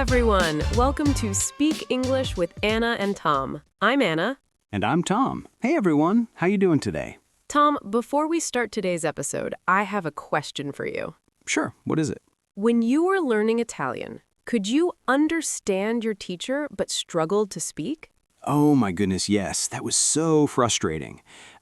everyone. Welcome to Speak English with Anna and Tom. I'm Anna. And I'm Tom. Hey everyone, how you doing today? Tom, before we start today's episode, I have a question for you. Sure, what is it? When you were learning Italian, could you understand your teacher but struggled to speak? Oh my goodness, yes, that was so frustrating.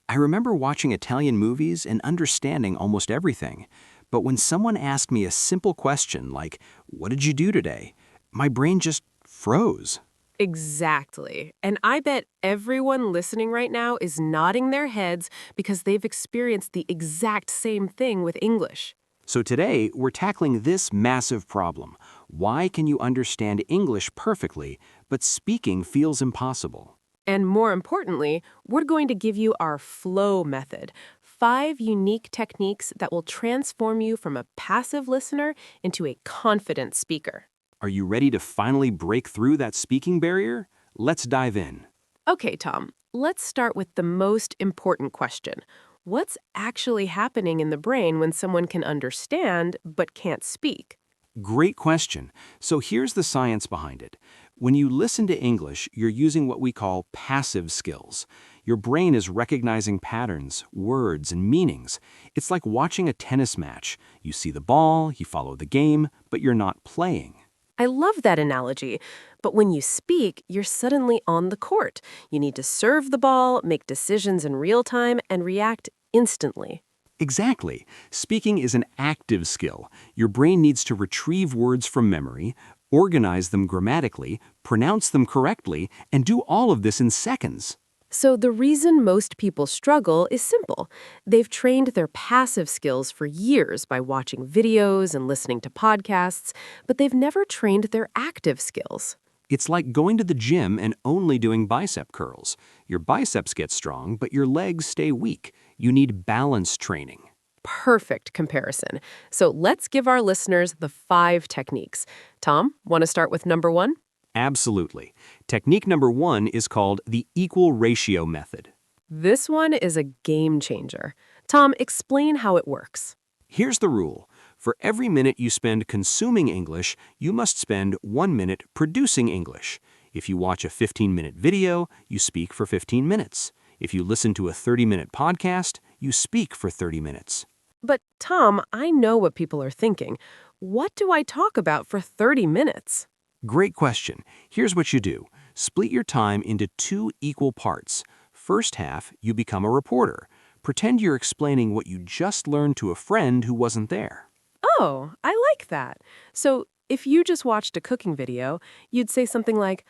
I remember watching Italian movies and understanding almost everything. But when someone asked me a simple question like, "What did you do today?" my brain just froze. Exactly. And I bet everyone listening right now is nodding their heads because they've experienced the exact same thing with English. So today, we're tackling this massive problem. Why can you understand English perfectly, but speaking feels impossible? And more importantly, we're going to give you our flow method, 5 unique techniques that will transform you from a passive listener into a confident speaker. Are you ready to finally break through that speaking barrier? Let's dive in. Okay, Tom, let's start with the most important question. What's actually happening in the brain when someone can understand but can't speak? Great question. So here's the science behind it. When you listen to English, you're using what we call passive skills. Your brain is recognizing patterns, words, and meanings. It's like watching a tennis match. You see the ball, you follow the game, but you're not playing. I love that analogy, but when you speak, you're suddenly on the court. You need to serve the ball, make decisions in real time, and react instantly. Exactly. Speaking is an active skill. Your brain needs to retrieve words from memory, organize them grammatically, pronounce them correctly, and do all of this in seconds. So the reason most people struggle is simple. They've trained their passive skills for years by watching videos and listening to podcasts, but they've never trained their active skills. It's like going to the gym and only doing bicep curls. Your biceps get strong, but your legs stay weak. You need balance training. Perfect comparison. So let's give our listeners the 5 techniques. Tom, want to start with number 1? Absolutely. Technique number 1 is called the equal ratio method. This one is a game changer. Tom, explain how it works. Here's the rule. For every minute you spend consuming English, you must spend 1 minute producing English. If you watch a 15-minute video, you speak for 15 minutes. If you listen to a 30-minute podcast, you speak for 30 minutes. But Tom, I know what people are thinking. What do I talk about for 30 minutes? Great question. Here's what you do. Split your time into 2 equal parts. First half, you become a reporter. Pretend you're explaining what you just learned to a friend who wasn't there. Oh, I like that. So if you just watched a cooking video, you'd say something like,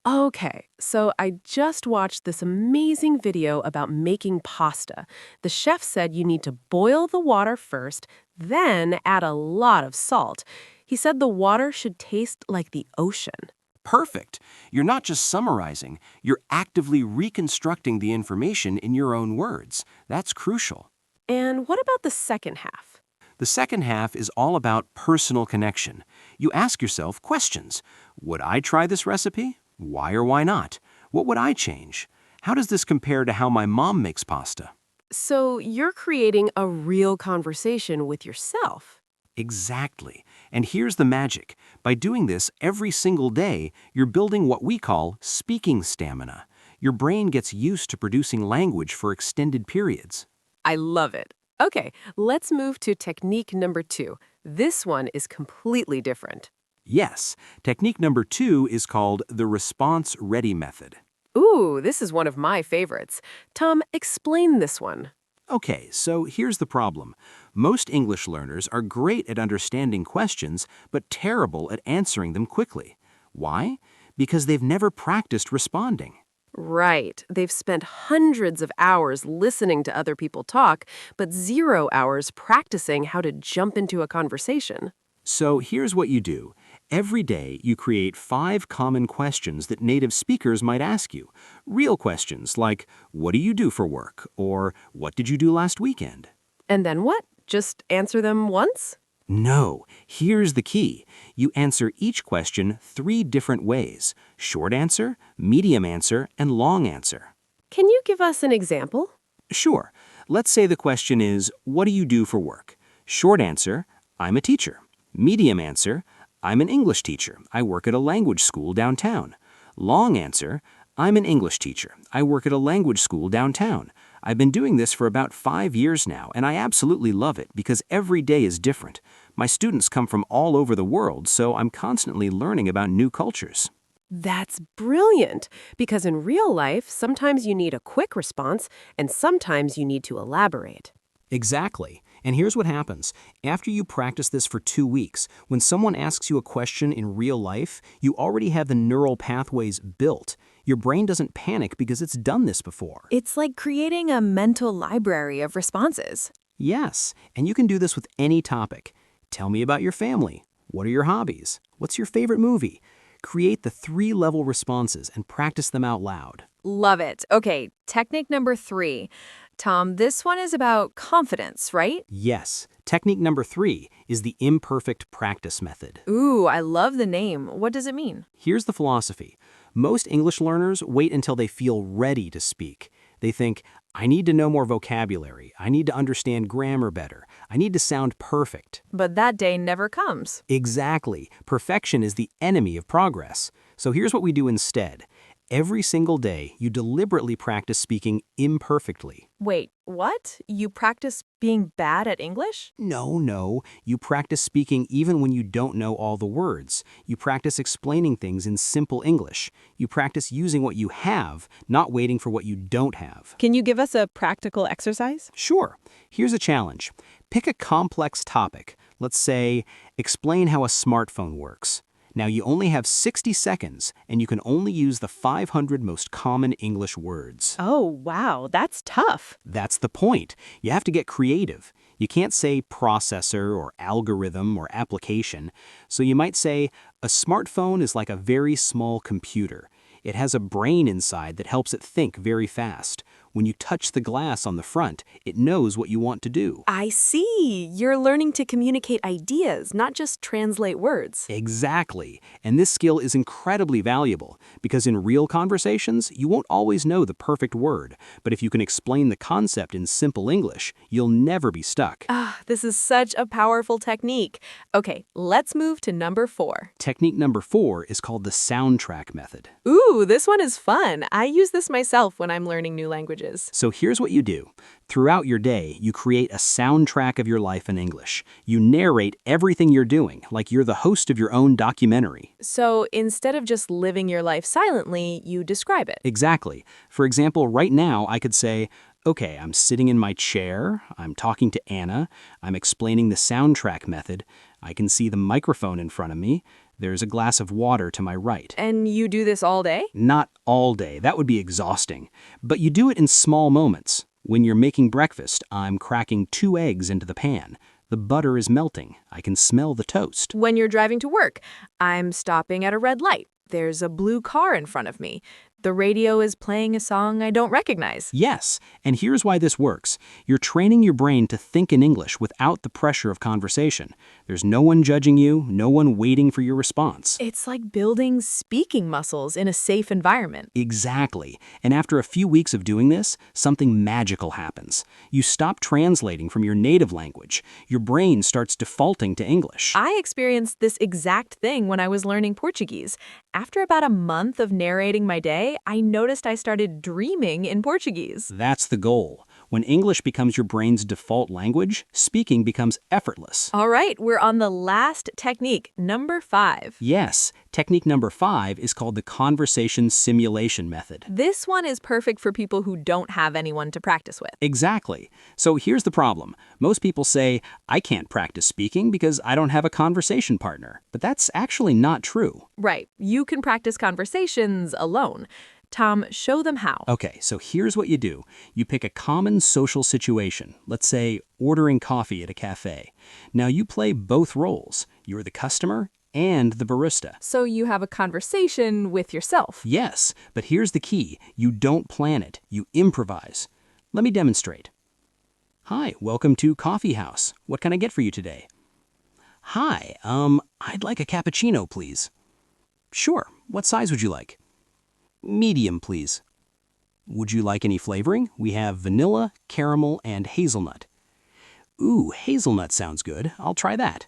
"Okay, so I just watched this amazing video about making pasta. The chef said you need to boil the water first, then add a lot of salt. He said the water should taste like the ocean." Perfect. You're not just summarizing, you're actively reconstructing the information in your own words. That's crucial. And what about the second half? The second half is all about personal connection. You ask yourself questions. Would I try this recipe? Why or why not? What would I change? How does this compare to how my mom makes pasta? So you're creating a real conversation with yourself. Exactly. And here's the magic. By doing this every single day, you're building what we call speaking stamina. Your brain gets used to producing language for extended periods. I love it. Okay, let's move to technique number 2. This one is completely different. Yes, technique number 2 is called the response-ready method. Ooh, this is one of my favorites. Tom, explain this one. Okay, so here's the problem. Most English learners are great at understanding questions, but terrible at answering them quickly. Why? Because they've never practiced responding. Right. They've spent hundreds of hours listening to other people talk, but 0 hours practicing how to jump into a conversation. So here's what you do. Every day, you create 5 common questions that native speakers might ask you. Real questions like, "What do you do for work?" or "What did you do last weekend?" And then what? Just answer them once? No, here's the key. You answer each question 3 different ways: short answer, medium answer, and long answer. Can you give us an example? Sure. Let's say the question is, "What do you do for work?" Short answer, "I'm a teacher." Medium answer, I'm an English teacher. I work at a language school downtown. Long answer, I'm an English teacher. I work at a language school downtown. I've been doing this for about 5 years now, and I absolutely love it because every day is different. My students come from all over the world, so I'm constantly learning about new cultures. That's brilliant, because in real life, sometimes you need a quick response, and sometimes you need to elaborate. Exactly. And here's what happens. After you practice this for 2 weeks, when someone asks you a question in real life, you already have the neural pathways built. Your brain doesn't panic because it's done this before. It's like creating a mental library of responses. Yes, and you can do this with any topic. Tell me about your family. What are your hobbies? What's your favorite movie? Create the 3-level responses and practice them out loud. Love it. Okay, technique number 3. Tom, this one is about confidence, right? Yes, technique number 3 is the imperfect practice method. Ooh, I love the name. What does it mean? Here's the philosophy. Most English learners wait until they feel ready to speak. They think, I need to know more vocabulary. I need to understand grammar better. I need to sound perfect. But that day never comes. Exactly. Perfection is the enemy of progress. So here's what we do instead. Every single day, you deliberately practice speaking imperfectly. Wait, what? You practice being bad at English? No. You practice speaking even when you don't know all the words. You practice explaining things in simple English. You practice using what you have, not waiting for what you don't have. Can you give us a practical exercise? Sure. Here's a challenge. Pick a complex topic. Let's say, explain how a smartphone works. Now you only have 60 seconds, and you can only use the 500 most common English words. Oh, wow, that's tough. That's the point. You have to get creative. You can't say processor or algorithm or application. So you might say, a smartphone is like a very small computer. It has a brain inside that helps it think very fast. When you touch the glass on the front, it knows what you want to do. I see. You're learning to communicate ideas, not just translate words. Exactly. And this skill is incredibly valuable because in real conversations, you won't always know the perfect word. But if you can explain the concept in simple English, you'll never be stuck. This is such a powerful technique. Okay, let's move to number 4. Technique number 4 is called the soundtrack method. Ooh, this one is fun. I use this myself when I'm learning new languages. So here's what you do. Throughout your day, you create a soundtrack of your life in English. You narrate everything you're doing, like you're the host of your own documentary. So instead of just living your life silently, you describe it. Exactly. For example, right now, I could say, okay, I'm sitting in my chair, I'm talking to Anna, I'm explaining the soundtrack method, I can see the microphone in front of me, there's a glass of water to my right. And you do this all day? Not all day, that would be exhausting. But you do it in small moments. When you're making breakfast, I'm cracking 2 eggs into the pan. The butter is melting. I can smell the toast. When you're driving to work, I'm stopping at a red light. There's a blue car in front of me. The radio is playing a song I don't recognize. Yes, and here's why this works. You're training your brain to think in English without the pressure of conversation. There's no one judging you, no one waiting for your response. It's like building speaking muscles in a safe environment. Exactly. And after a few weeks of doing this, something magical happens. You stop translating from your native language. Your brain starts defaulting to English. I experienced this exact thing when I was learning Portuguese. After about a month of narrating my day, I noticed I started dreaming in Portuguese. That's the goal. When English becomes your brain's default language, speaking becomes effortless. All right, we're on the last technique, number 5. Yes, technique number 5 is called the conversation simulation method. This one is perfect for people who don't have anyone to practice with. Exactly. So here's the problem. Most people say, I can't practice speaking because I don't have a conversation partner. But that's actually not true. Right, you can practice conversations alone. Tom, show them how. Okay, so here's what you do. You pick a common social situation, let's say ordering coffee at a cafe. Now you play both roles. You're the customer and the barista. So you have a conversation with yourself. Yes, but here's the key. You don't plan it. You improvise. Let me demonstrate. Hi, welcome to Coffee House. What can I get for you today? Hi, I'd like a cappuccino, please. Sure, what size would you like? Medium, please. Would you like any flavoring? We have vanilla, caramel, and hazelnut. Ooh, hazelnut sounds good. I'll try that.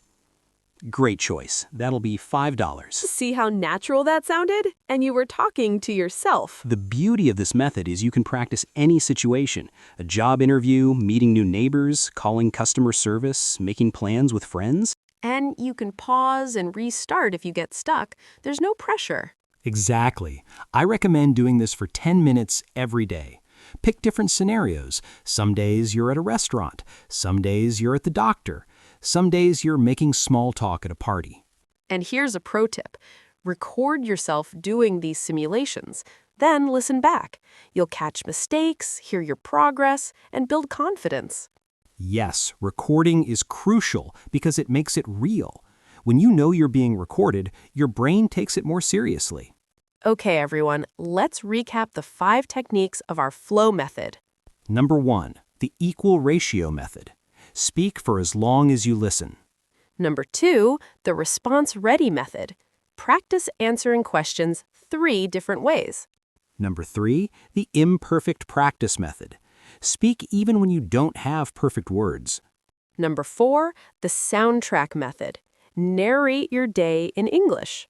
Great choice. That'll be $5. See how natural that sounded? And you were talking to yourself. The beauty of this method is you can practice any situation. A job interview, meeting new neighbors, calling customer service, making plans with friends. And you can pause and restart if you get stuck. There's no pressure. Exactly. I recommend doing this for 10 minutes every day. Pick different scenarios. Some days you're at a restaurant. Some days you're at the doctor. Some days you're making small talk at a party. And here's a pro tip. Record yourself doing these simulations. Then listen back. You'll catch mistakes, hear your progress, and build confidence. Yes, recording is crucial because it makes it real. When you know you're being recorded, your brain takes it more seriously. Okay, everyone, let's recap the 5 techniques of our flow method. Number 1, the equal ratio method. Speak for as long as you listen. Number 2, the response-ready method. Practice answering questions 3 different ways. Number 3, the imperfect practice method. Speak even when you don't have perfect words. Number 4, the soundtrack method. Narrate your day in English.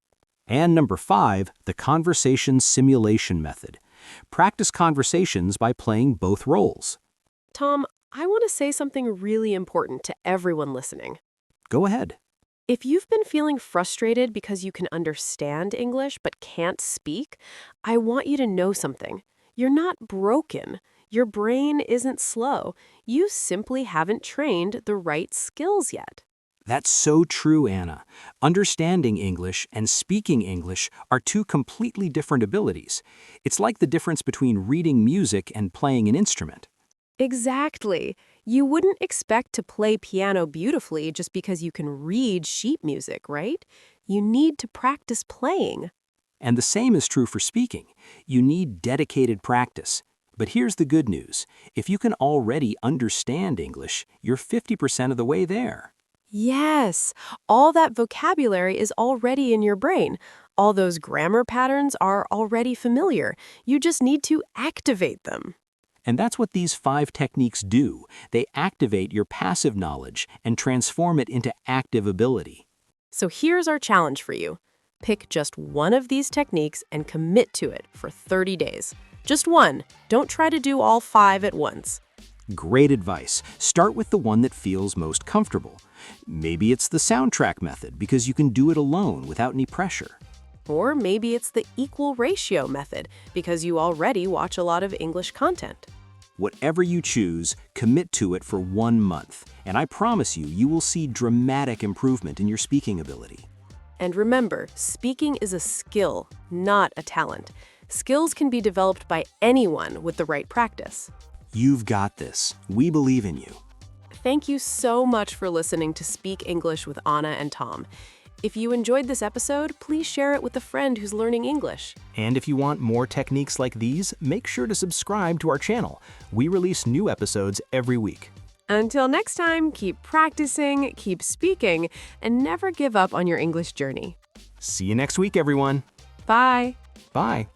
And number 5, the conversation simulation method. Practice conversations by playing both roles. Tom, I want to say something really important to everyone listening. Go ahead. If you've been feeling frustrated because you can understand English but can't speak, I want you to know something. You're not broken. Your brain isn't slow. You simply haven't trained the right skills yet. That's so true, Anna. Understanding English and speaking English are 2 completely different abilities. It's like the difference between reading music and playing an instrument. Exactly. You wouldn't expect to play piano beautifully just because you can read sheet music, right? You need to practice playing. And the same is true for speaking. You need dedicated practice. But here's the good news. If you can already understand English, you're 50% of the way there. Yes, all that vocabulary is already in your brain. All those grammar patterns are already familiar. You just need to activate them. And that's what these 5 techniques do. They activate your passive knowledge and transform it into active ability. So here's our challenge for you. Pick just one of these techniques and commit to it for 30 days. Just one. Don't try to do all 5 at once. Great advice. Start with the one that feels most comfortable. Maybe it's the soundtrack method because you can do it alone without any pressure. Or maybe it's the equal ratio method because you already watch a lot of English content. Whatever you choose, commit to it for 1 month, and I promise you, you will see dramatic improvement in your speaking ability. And remember, speaking is a skill, not a talent. Skills can be developed by anyone with the right practice. You've got this. We believe in you. Thank you so much for listening to Speak English with Anna and Tom. If you enjoyed this episode, please share it with a friend who's learning English. And if you want more techniques like these, make sure to subscribe to our channel. We release new episodes every week. Until next time, keep practicing, keep speaking, and never give up on your English journey. See you next week, everyone. Bye. Bye.